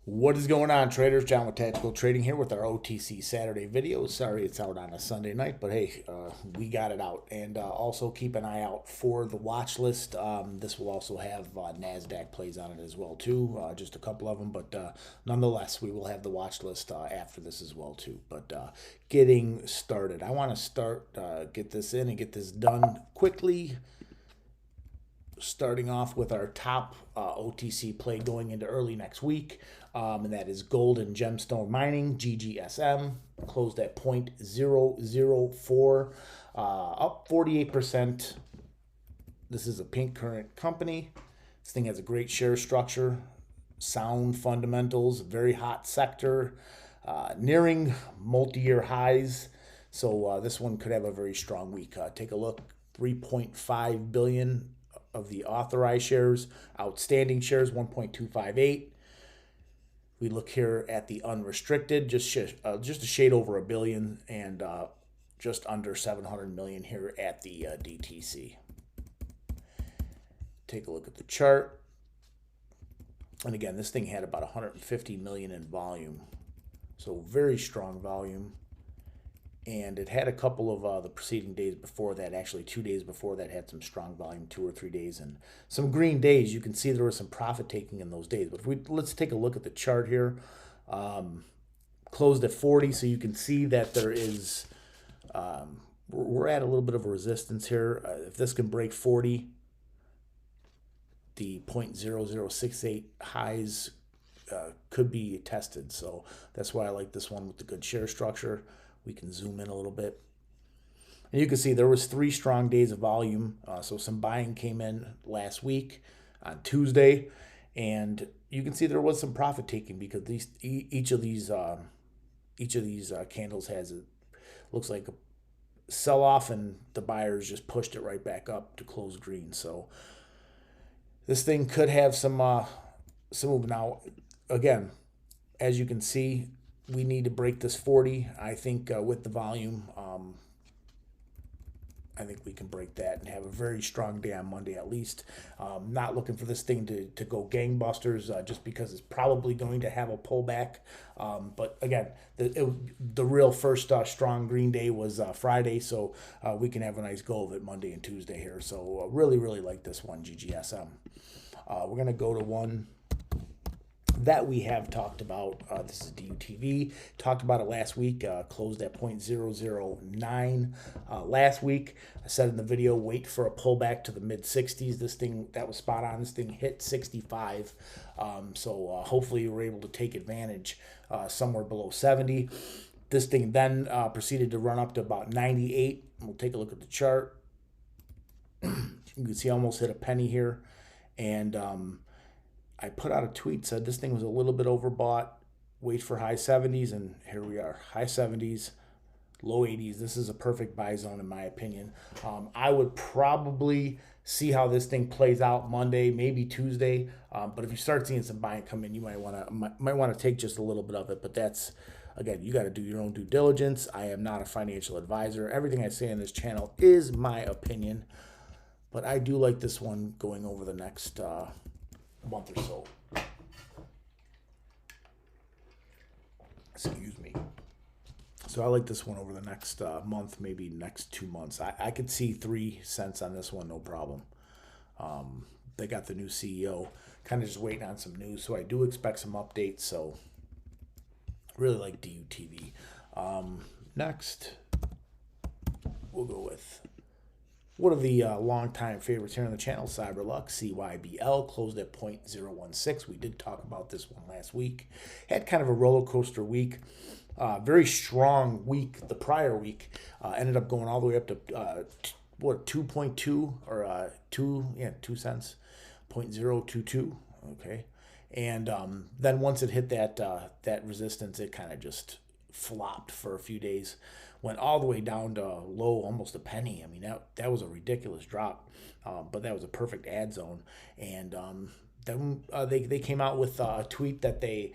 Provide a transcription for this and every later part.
What is going on, traders? John with Tactical Trading here with our OTC Saturday video. Sorry it's out on a Sunday night, but hey, we got it out. And also keep an eye out for the watch list. This will also have NASDAQ plays on it as well, too. Just a couple of them, but nonetheless, we will have the watch list after this as well, too. But getting started. I want to get this in and get this done quickly. Starting off with our top OTC play going into early next week, and that is gold and gemstone mining, GGSM, closed at 0.004, up 48%. This is a pink current company. This thing has a great share structure, sound fundamentals, very hot sector, nearing multi-year highs. So this one could have a very strong week. Take a look, 3.5 billion of the authorized shares, outstanding shares 1.258. We look here at the unrestricted, just a shade over a billion, and just under 700 million here at the DTC. Take a look at the chart, and again, this thing had about 150 million in volume, so very strong volume. And it had a couple of the preceding days before that, actually 2 days before that, had some strong volume, 2 or 3 days, and some green days. You can see there was some profit taking in those days. But let's take a look at the chart here. Closed at 40, so you can see that there is, we're at a little bit of a resistance here. If this can break 40, the 0.0068 highs could be tested. So that's why I like this one with the good share structure. We can zoom in a little bit. And you can see there was 3 strong days of volume. So some buying came in last week on Tuesday. And you can see there was some profit taking because each of these candles looks like a sell-off, and the buyers just pushed it right back up to close green. So this thing could have some move. Now, again, as you can see, we need to break this 40. I think with the volume, I think we can break that and have a very strong day on Monday at least. Not looking for this thing to go gangbusters just because it's probably going to have a pullback. But again, the real first strong green day was Friday, so we can have a nice go of it Monday and Tuesday here. So really, really like this one, GGSM. We're going to go to one that we have talked about. This is DUTV. Talked about it last week. Closed at 0.009 last week. I said in the video, wait for a pullback to the mid 60s. This thing, that was spot on. This thing hit 65. So hopefully you were able to take advantage somewhere below 70. This thing then proceeded to run up to about 98. We'll take a look at the chart. You can see I almost hit a penny here. And I put out a tweet, said this thing was a little bit overbought, wait for high 70s, and here we are, high 70s, low 80s. This is a perfect buy zone in my opinion. I would probably see how this thing plays out Monday, maybe Tuesday, but if you start seeing some buying come in, you might want to take just a little bit of it, but that's, again, you got to do your own due diligence. I am not a financial advisor. Everything I say on this channel is my opinion, but I do like this one going over the next month or so. Excuse me. So I like this one over the next month, maybe next 2 months. I could see 3 cents on this one, no problem. They got the new CEO, kind of just waiting on some news, so I do expect some updates. So really like DUTV. Next, we'll go with one of the longtime favorites here on the channel, CYBL, CYBL, closed at 0.016. We did talk about this one last week. Had kind of a roller coaster week. Very strong week the prior week. Ended up going all the way up to, 2.2 or 2 cents, 0.022. Okay. And then once it hit that resistance, it kind of just flopped for a few days. Went all the way down to low, almost a penny. I mean, that was a ridiculous drop, but that was a perfect ad zone. And then they came out with a tweet that they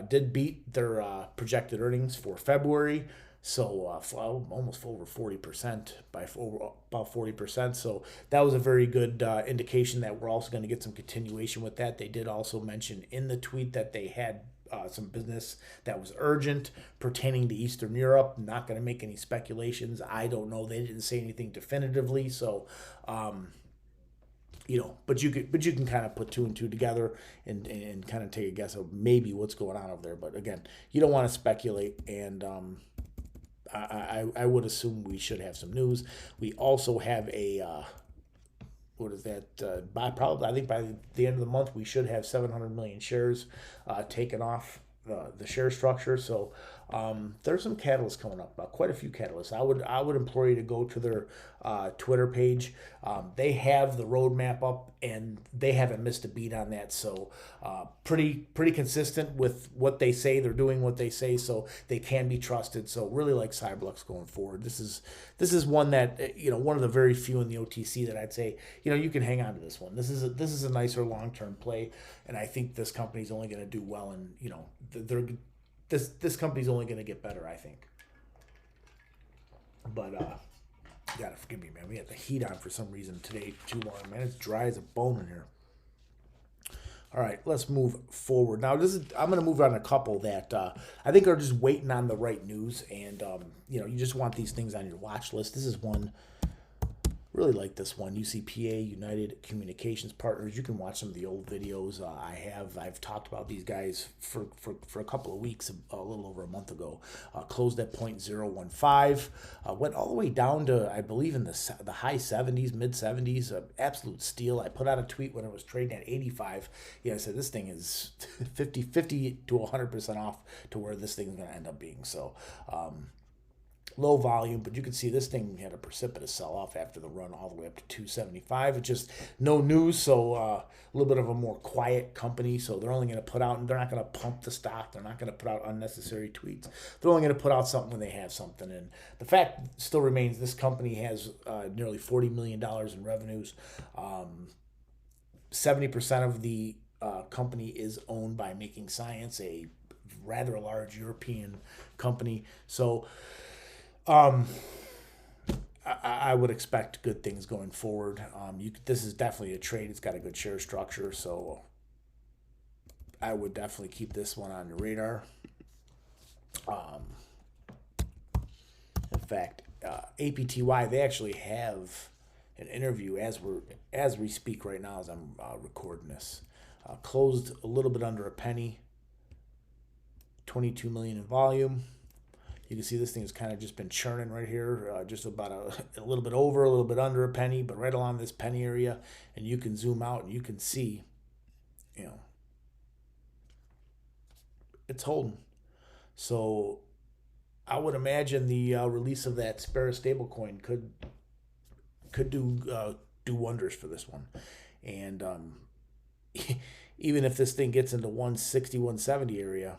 did beat their projected earnings for February. So almost over 40% by about 40%. So that was a very good indication that we're also going to get some continuation with that. They did also mention in the tweet that they had some business that was urgent pertaining to Eastern Europe. Not going to make any speculations. I don't know. They didn't say anything definitively. So, but you can kind of put two and two together and kind of take a guess of maybe what's going on over there. But again, you don't want to speculate. And I would assume we should have some news. We also have a what is that? I think by the end of the month we should have 700 million shares taken off the share structure. So there's some catalysts coming up, quite a few catalysts. I would implore you to go to their Twitter page. They have the roadmap up, and they haven't missed a beat on that. So pretty consistent with what they say. They're doing what they say, so they can be trusted. So really like CYBL going forward. This is one that one of the very few in the OTC that I'd say you can hang on to this one. This is a nicer long-term play, and I think this company's only going to do well, and this company's only going to get better, I think. But you gotta forgive me, man. We had the heat on for some reason today too long, man. It's dry as a bone in here. All right, let's move forward. Now, I'm going to move on a couple that I think are just waiting on the right news, and you just want these things on your watch list. This is one. Really like this one, UCPA, United Communications Partners. You can watch some of the old videos. I've talked about these guys for a couple of weeks, a little over a month ago. Closed at 0.015, went all the way down to, I believe, in the high 70s, mid 70s. Absolute steal. I put out a tweet when it was trading at 85. I said this thing is 50 to 100% off to where this thing is going to end up being. So. Low volume, but you can see this thing had a precipitous sell-off after the run all the way up to 275. It's just no news, so a little bit of a more quiet company. So they're only going to put out, and they're not going to pump the stock. They're not going to put out unnecessary tweets. They're only going to put out something when they have something. And the fact still remains, this company has nearly $40 million in revenues. 70% of the company is owned by Making Science, a rather large European company. So I would expect good things going forward. This is definitely a trade. It's got a good share structure, so I would definitely keep this one on your radar. In fact, APTY, they actually have an interview as we speak right now as I'm recording this. Closed a little bit under a penny. 22 million in volume. You can see this thing has kind of just been churning right here, just about a little bit over, a little bit under a penny, but right along this penny area. And you can zoom out and you can see, it's holding. So I would imagine the release of that Spera stablecoin could do wonders for this one. And even if this thing gets into 160, 170 area,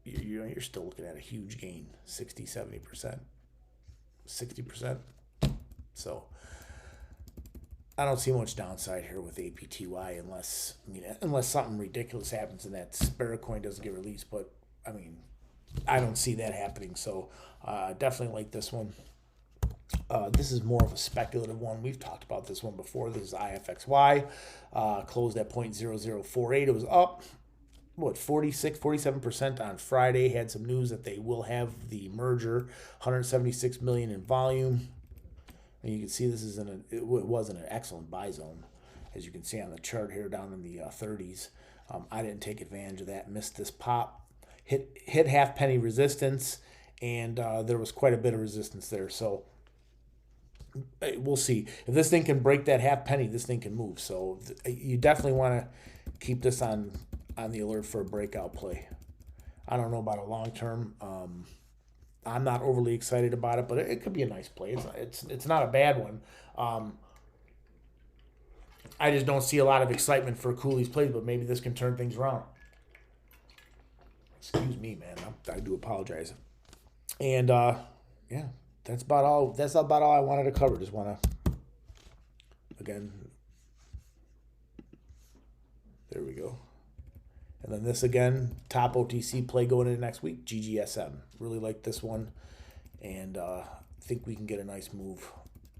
you're still looking at a huge gain, 60, 70%, 60%. So I don't see much downside here with APTY unless something ridiculous happens and that Spera coin doesn't get released. But I don't see that happening. So definitely like this one. This is more of a speculative one. We've talked about this one before. This is IFXY. Closed at 0.0048. It was up 47% on Friday. Had some news that they will have the merger. 176 million in volume. And you can see this is it was in an excellent buy zone, as you can see on the chart here down in the 30s. I didn't take advantage of that. Missed this pop. Hit half penny resistance, and there was quite a bit of resistance there. So we'll see if this thing can break that half penny. This thing can move. So you definitely want to keep this on the alert for a breakout play. I don't know about a long term. I'm not overly excited about it, but it could be a nice play. It's not a bad one. I just don't see a lot of excitement for Cooley's plays, but maybe this can turn things around. Excuse me, man. I do apologize. And yeah, that's about all. That's about all I wanted to cover. Just want to again. There we go. And then this again, top OTC play going into next week, GGSM. Really like this one. and think we can get a nice move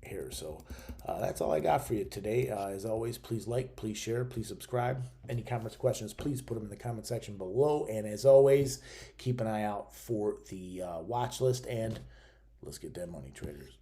here. So that's all I got for you today. As always, please like, please share, please subscribe. Any comments, questions, please put them in the comment section below. And as always, keep an eye out for the watch list, and let's get that money, traders.